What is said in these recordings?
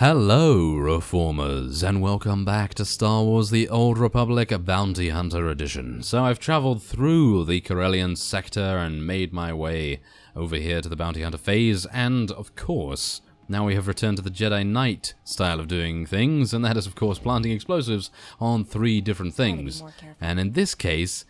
Hello, Reformers, and welcome back to Star Wars The Old Republic Bounty Hunter Edition. So I've travelled through the Corellian sector and made my way over here to the Bounty Hunter phase, and of course, now we have returned to the Jedi Knight style of doing things, and that is of course planting explosives on 3 different things. And in this case,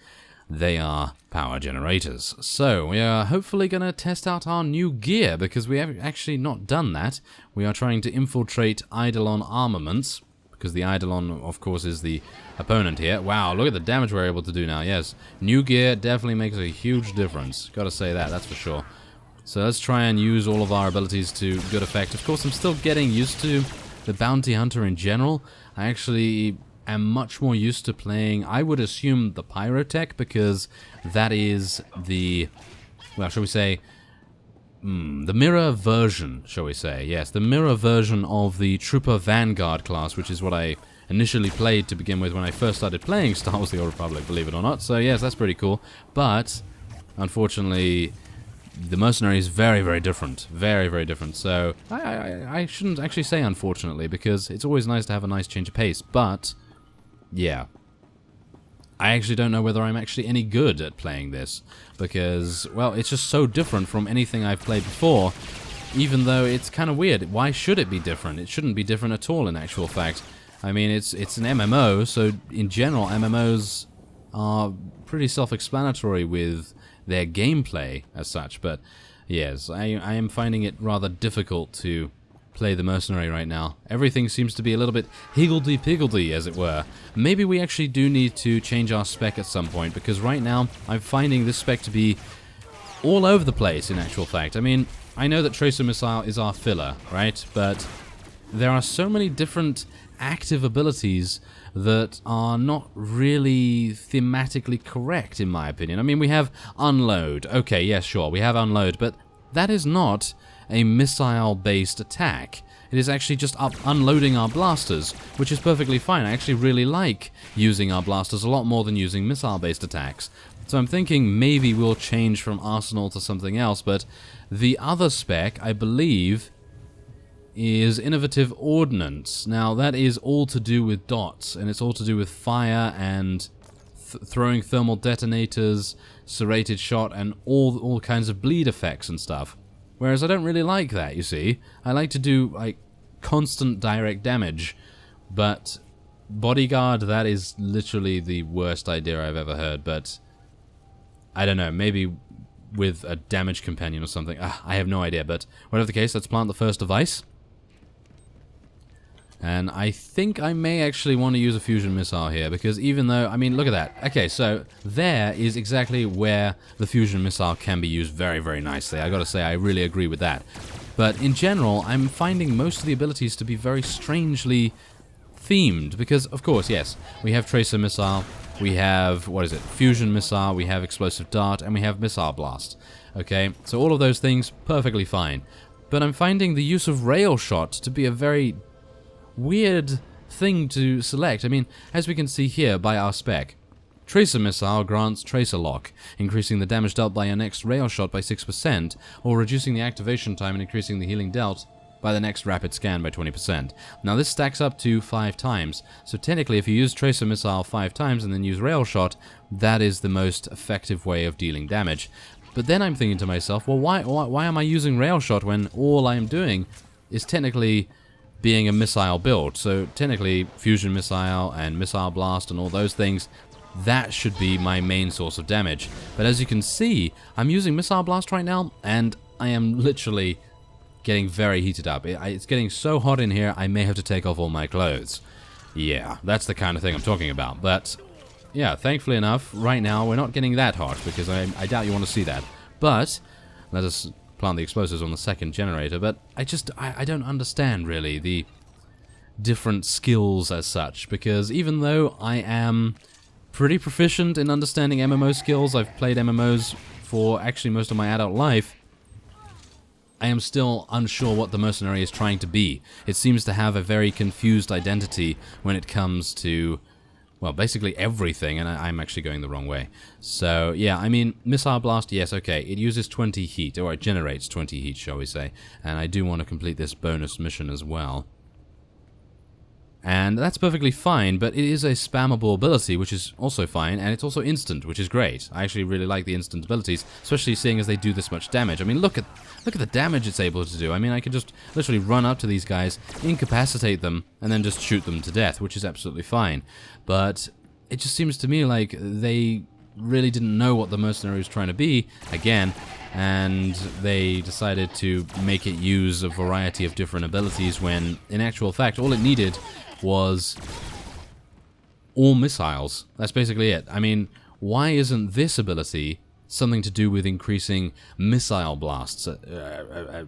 they are power generators. So we are hopefully going to test out our new gear, because we have actually not done that. We are trying to infiltrate Eidolon armaments, because the Eidolon, of course, is the opponent here. Wow, look at the damage we're able to do now. Yes, new gear definitely makes a huge difference. Gotta say that, that's for sure. So let's try and use all of our abilities to good effect. Of course, I'm still getting used to the Bounty Hunter in general. I actually am much more used to playing, I would assume, the Pyrotech, because that is the, well, shall we say, the mirror version, shall we say. Yes, the mirror version of the Trooper Vanguard class, which is what I initially played to begin with when I first started playing Star Wars The Old Republic, believe it or not. So yes, that's pretty cool. But, unfortunately, the mercenary is very, very different. Very, very different. So, I shouldn't actually say unfortunately, because it's always nice to have a nice change of pace. But, yeah, I actually don't know whether I'm actually any good at playing this, because, well, it's just so different from anything I've played before, even though it's kind of weird. Why should it be different? It shouldn't be different at all, in actual fact. I mean, it's an MMO, so in general, MMOs are pretty self-explanatory with their gameplay as such, but yes, I am finding it rather difficult to play the mercenary right now. Everything seems to be a little bit higgledy-piggledy, as it were. Maybe we actually do need to change our spec at some point, because right now I'm finding this spec to be all over the place, in actual fact. I mean, I know that Tracer Missile is our filler, right? But there are so many different active abilities that are not really thematically correct, in my opinion. I mean, we have Unload. Okay, yes, sure, we have Unload, but that is not a missile-based attack. It is actually just unloading our blasters, which is perfectly fine. I actually really like using our blasters a lot more than using missile-based attacks. So I'm thinking maybe we'll change from Arsenal to something else, but the other spec, I believe, is Innovative Ordnance. Now, that is all to do with dots, and it's all to do with fire and throwing thermal detonators, serrated shot, and all kinds of bleed effects and stuff. Whereas I don't really like that, you see. I like to do, like, constant direct damage. But Bodyguard, that is literally the worst idea I've ever heard. But I don't know, maybe with a damage companion or something. I have no idea, but whatever the case, let's plant the first device. And I think I may actually want to use a fusion missile here, because even though, I mean, look at that. Okay, so there is exactly where the fusion missile can be used very, very nicely. I gotta say, I really agree with that. But in general, I'm finding most of the abilities to be very strangely themed, because, of course, yes, we have Tracer Missile, we have, what is it, Fusion Missile, we have Explosive Dart, and we have Missile Blast. Okay, so all of those things, perfectly fine. But I'm finding the use of Rail Shot to be a very weird thing to select. I mean, as we can see here by our spec, Tracer Missile grants Tracer Lock, increasing the damage dealt by your next rail shot by 6%, or reducing the activation time and increasing the healing dealt by the next rapid scan by 20%. Now this stacks up to 5 times, so technically if you use Tracer Missile 5 times and then use Rail Shot, that is the most effective way of dealing damage. But then I'm thinking to myself, well, why am I using Rail Shot when all I am doing is technically being a missile build? So technically Fusion Missile and Missile Blast and all those things, that should be my main source of damage. But as you can see, I'm using Missile Blast right now, and I am literally getting very heated up. It's getting so hot in here, I may have to take off all my clothes. Yeah, that's the kind of thing I'm talking about. But yeah, thankfully enough, right now we're not getting that hot, because I doubt you want to see that. But let us plant the explosives on the second generator. But I don't understand really the different skills as such, because even though I am pretty proficient in understanding MMO skills, I've played MMOs for actually most of my adult life, I am still unsure what the mercenary is trying to be. It seems to have a very confused identity when it comes to, well, basically everything, and I'm actually going the wrong way. So, yeah, I mean, Missile Blast, yes, okay, it uses 20 heat, or it generates 20 heat, shall we say, and I do want to complete this bonus mission as well. And that's perfectly fine, but it is a spammable ability, which is also fine, and it's also instant, which is great. I actually really like the instant abilities, especially seeing as they do this much damage. I mean, look at the damage it's able to do. I mean, I can just literally run up to these guys, incapacitate them, and then just shoot them to death, which is absolutely fine. But it just seems to me like they really didn't know what the mercenary was trying to be, again, and they decided to make it use a variety of different abilities when, in actual fact, all it needed was all missiles. That's basically it. I mean, why isn't this ability something to do with increasing missile blasts,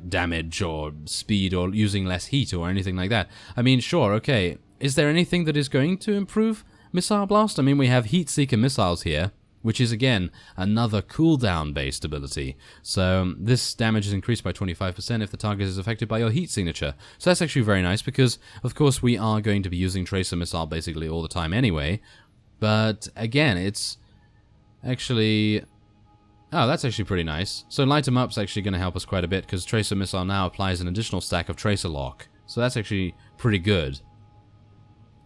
damage or speed, or using less heat or anything like that? I mean, sure, okay. Is there anything that is going to improve missile blast? I mean, we have heat seeker missiles here, which is, again, another cooldown-based ability. So this damage is increased by 25% if the target is affected by your heat signature. So that's actually very nice because, of course, we are going to be using Tracer Missile basically all the time anyway. But, again, it's actually... Oh, that's actually pretty nice. So Light 'em Up's actually going to help us quite a bit because Tracer Missile now applies an additional stack of Tracer Lock. So that's actually pretty good.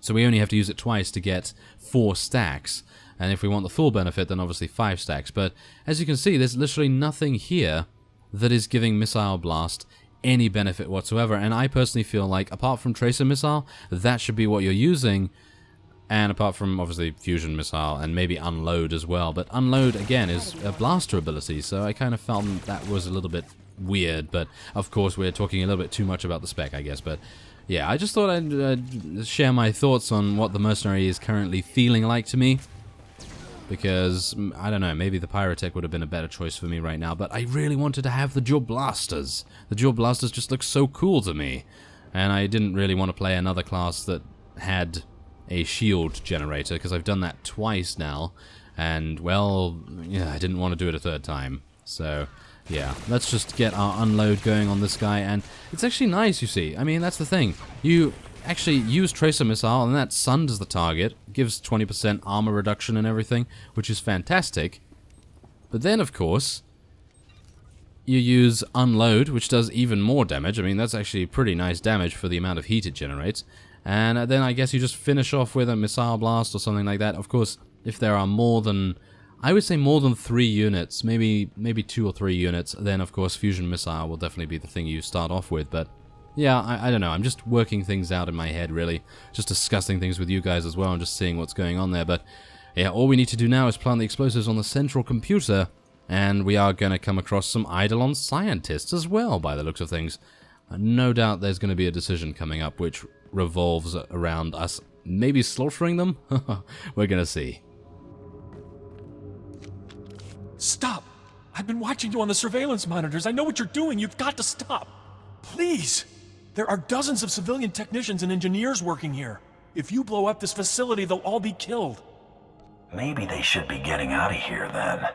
So we only have to use it twice to get 4 stacks. And if we want the full benefit, then obviously 5 stacks. But as you can see, there's literally nothing here that is giving Missile Blast any benefit whatsoever. And I personally feel like, apart from Tracer Missile, that should be what you're using. And apart from, obviously, Fusion Missile and maybe Unload as well. But Unload, again, is a blaster ability. So I kind of felt that was a little bit weird. But, of course, we're talking a little bit too much about the spec, I guess. But yeah, I just thought I'd share my thoughts on what the Mercenary is currently feeling like to me. Because, I don't know, maybe the Pyrotech would have been a better choice for me right now, but I really wanted to have the Dual Blasters. The Dual Blasters just look so cool to me, and I didn't really want to play another class that had a shield generator, because I've done that twice now, and, well, yeah, I didn't want to do it a third time. So, yeah, let's just get our Unload going on this guy, and it's actually nice, you see. I mean, that's the thing. You actually use Tracer Missile, and that sunders the target, gives 20% armor reduction and everything, which is fantastic. But then, of course, you use Unload, which does even more damage. I mean, that's actually pretty nice damage for the amount of heat it generates. And then I guess you just finish off with a Missile Blast or something like that. Of course, if there are more than, I would say more than 3 units, maybe 2 or 3 units, then of course Fusion Missile will definitely be the thing you start off with, but yeah, I don't know, I'm just working things out in my head, really. Just discussing things with you guys as well, and just seeing what's going on there. But yeah, all we need to do now is plant the explosives on the central computer, and we are going to come across some Eidolon scientists as well, by the looks of things. No doubt there's going to be a decision coming up which revolves around us maybe slaughtering them? We're going to see. Stop! I've been watching you on the surveillance monitors. I know what you're doing. You've got to stop. Please! There are dozens of civilian technicians and engineers working here. If you blow up this facility, they'll all be killed. Maybe they should be getting out of here then.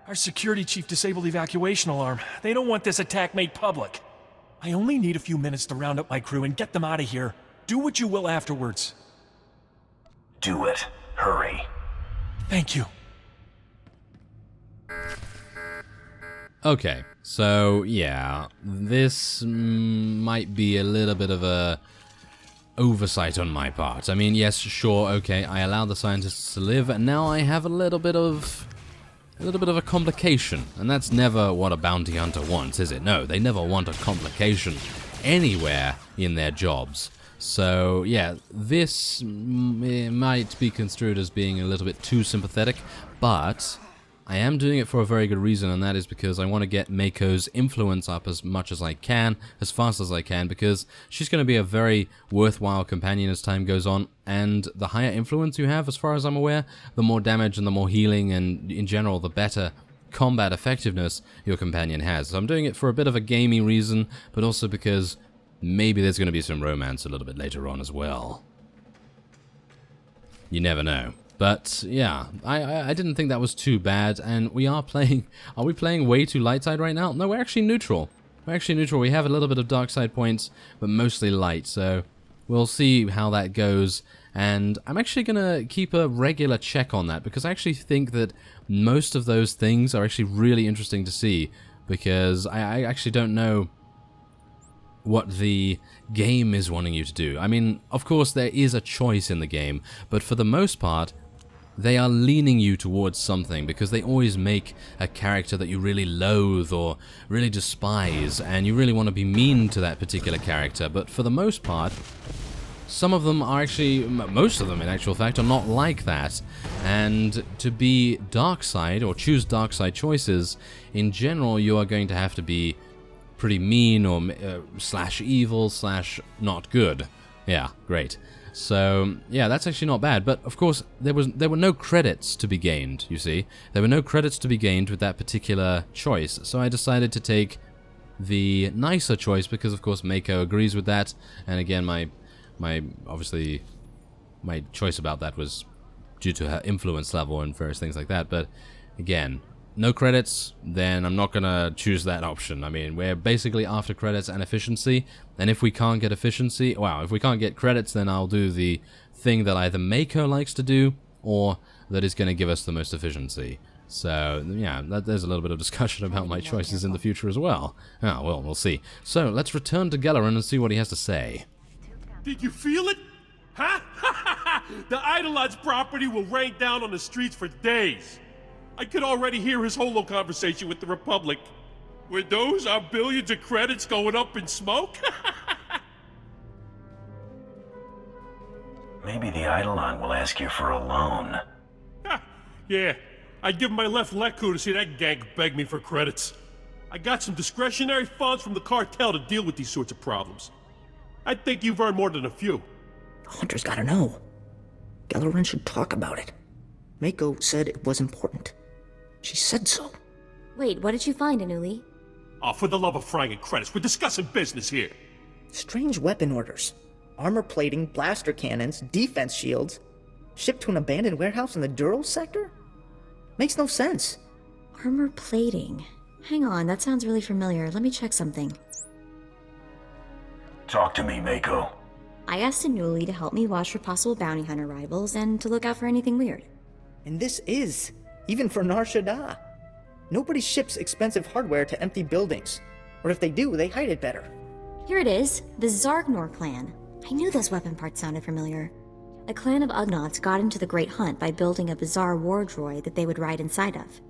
Our security chief disabled the evacuation alarm. They don't want this attack made public. I only need a few minutes to round up my crew and get them out of here. Do what you will afterwards. Do it. Hurry. Thank you. Okay, so yeah, this might be a little bit of a oversight on my part. I mean, yes, sure, okay, I allowed the scientists to live, and now I have a little bit of a complication, and that's never what a bounty hunter wants, is it? No, they never want a complication anywhere in their jobs. So yeah, this might be construed as being a little bit too sympathetic, but I am doing it for a very good reason, and that is because I want to get Mako's influence up as much as I can, as fast as I can, because she's going to be a very worthwhile companion as time goes on, and the higher influence you have, as far as I'm aware, the more damage and the more healing, and in general, the better combat effectiveness your companion has. So I'm doing it for a bit of a gamey reason, but also because maybe there's going to be some romance a little bit later on as well. You never know. But yeah, I didn't think that was too bad, and we are playing... Are we playing way too light side right now? No, we're actually neutral. We're actually neutral. We have a little bit of dark side points, but mostly light, so we'll see how that goes. And I'm actually going to keep a regular check on that, because I actually think that most of those things are actually really interesting to see, because I actually don't know what the game is wanting you to do. I mean, of course, there is a choice in the game, but for the most part, they are leaning you towards something because they always make a character that you really loathe or really despise, and you really want to be mean to that particular character. But for the most part, some of them are actually, most of them in actual fact, are not like that. And to be dark side or choose dark side choices, in general, you are going to have to be pretty mean or slash evil slash not good. Yeah, great. So, yeah, that's actually not bad, but of course, there were no credits to be gained, you see. There were no credits to be gained with that particular choice, so I decided to take the nicer choice because, of course, Mako agrees with that, and again, obviously, my choice about that was due to her influence level and various things like that, but again, no credits, then I'm not going to choose that option. I mean, we're basically after credits and efficiency, and if we can't get efficiency, well, if we can't get credits, then I'll do the thing that either Mako likes to do, or that is going to give us the most efficiency. So, yeah, there's a little bit of discussion about my choices in the future as well. Oh, well, we'll see. So, let's return to Gellerin and see what he has to say. Did you feel it? Huh? The Eidolon's property will rain down on the streets for days. I could already hear his holo conversation with the Republic. Were those our billions of credits going up in smoke? Maybe the Eidolon will ask you for a loan. Yeah, I'd give my left leku to see that gank beg me for credits. I got some discretionary funds from the cartel to deal with these sorts of problems. I think you've earned more than a few. Hunter's gotta know. Gellerin should talk about it. Mako said it was important. She said so. Wait, what did you find, Anuli? Oh, for the love of frying and credits, we're discussing business here. Strange weapon orders. Armor plating, blaster cannons, defense shields. Shipped to an abandoned warehouse in the Duro sector? Makes no sense. Armor plating. Hang on, that sounds really familiar. Let me check something. Talk to me, Mako. I asked Anuli to help me watch for possible bounty hunter rivals and to look out for anything weird. And this is, even for Nar Shaddaa. Nobody ships expensive hardware to empty buildings. Or if they do, they hide it better. Here it is, the Zargnor clan. I knew those weapon parts sounded familiar. A clan of Ugnaughts got into the Great Hunt by building a bizarre war droid that they would ride inside of.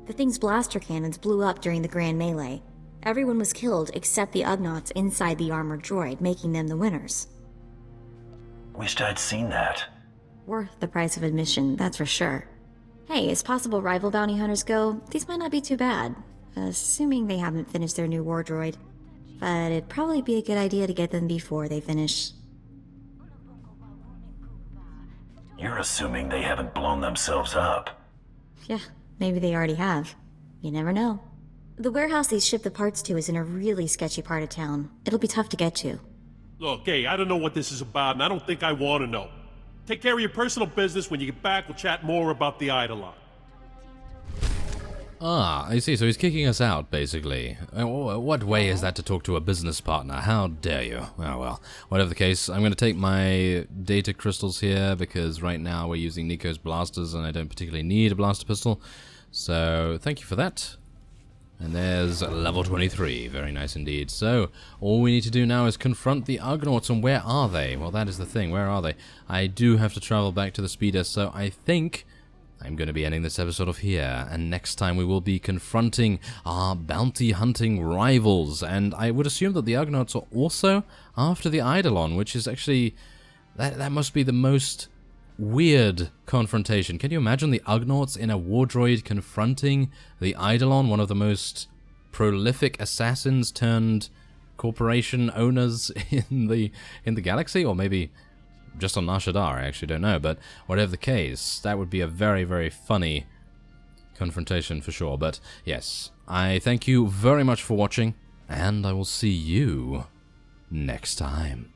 The thing's blaster cannons blew up during the Grand Melee. Everyone was killed except the Ugnaughts inside the armored droid, making them the winners. Wished I'd seen that. Worth the price of admission, that's for sure. Hey, as possible rival bounty hunters go, these might not be too bad. Assuming they haven't finished their new war droid. But it'd probably be a good idea to get them before they finish. You're assuming they haven't blown themselves up. Yeah, maybe they already have. You never know. The warehouse they ship the parts to is in a really sketchy part of town. It'll be tough to get to. Look, hey, I don't know what this is about, and I don't think I want to know. Take care of your personal business. When you get back, we'll chat more about the Eidolon. Ah, I see. So he's kicking us out, basically. What way is that to talk to a business partner? How dare you? Oh, well. Whatever the case, I'm going to take my data crystals here, because right now we're using Nico's blasters, and I don't particularly need a blaster pistol. So, thank you for that. And there's level 23. Very nice indeed. So, all we need to do now is confront the Ugnaughts, and where are they? Well, that is the thing. Where are they? I do have to travel back to the speeder, so I think I'm going to be ending this episode off here, and next time we will be confronting our bounty hunting rivals, and I would assume that the Ugnaughts are also after the Eidolon, which is actually, that must be the most weird confrontation. Can you imagine the Ugnaughts in a war droid confronting the Eidolon, one of the most prolific assassins turned corporation owners in the galaxy, or maybe just on Nar Shaddaa, I actually don't know, but whatever the case, that would be a very, very funny confrontation for sure. But yes, I thank you very much for watching, and I will see you next time.